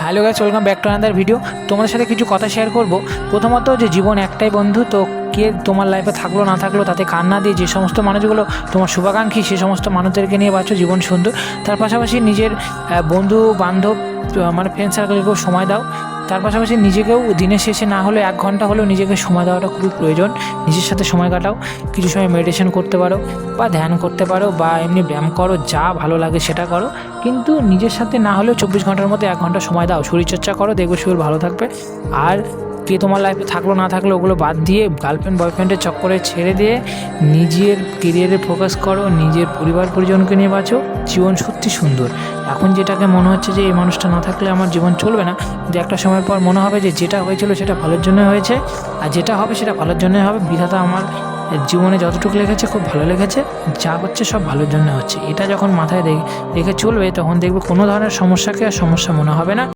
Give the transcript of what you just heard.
Hello guys, welcome back to another video. তোমাদের সাথে কিছু কথা শেয়ার করব। প্রথমত যে জীবন একটাই বন্ধু, তো কে তোমার লাইফে থাকলো না থাকলো তাতে কান্না দিয়ে যে সমস্ত মানুষগুলো তোমার শুভাকাঙ্ক্ষী সেই সমস্ত মানুষদেরকে নিয়ে বাঁচো, জীবন সুন্দর। তার পাশাপাশি নিজের বন্ধু বান্ধব মানে ফ্রেন্ড সার্কেলকেও সময় দাও। তার পাশাপাশি নিজেকেও দিনের শেষে না হলে 1 ঘন্টা হলেও নিজেকে সময় দেওয়াটা খুবই প্রয়োজন। নিজের সাথে সময় কাটাও, কিছু সময় মেডিটেশন করতে পারো বা ধ্যান করতে পারো বা এমনি ব্যায়াম করো, যা ভালো লাগে সেটা করো। কিন্তু নিজের সাথে না হলেও 24 ঘন্টার মধ্যে 1 ঘন্টা সময় দাও, শরীরচর্চা করো, দেখবে শরীর ভালো থাকবে। আর কে তোমার লাইফে থাকলো না থাকলো ওগুলো বাদ দিয়ে গার্লফ্রেন্ড বয়ফ্রেন্ডের চক্করে ছেড়ে দিয়ে নিজের কেরিয়ারে ফোকাস করো, নিজের পরিবার পরিজনকে নিয়ে বাঁচো। জীবন সত্যি সুন্দর। এখন যেটাকে মনে হচ্ছে যে এই মানুষটা না থাকলে আমার জীবন চলবে না, কিন্তু একটা সময়ের পর মনে হবে যে যেটা হয়েছিল সেটা ভালোর জন্য হয়েছে, আর যেটা হবে সেটা ভালোর জন্য হবে। বিধাতা আমার জীবনে যতটুকু লেগেছে খুব ভালো লেগেছে, যা হচ্ছে সব ভালোর জন্য হচ্ছে। এটা যখন মাথায় রেখে চলবে তখন দেখবে কোনো ধরনের সমস্যাকে আর সমস্যা মনে হবে না।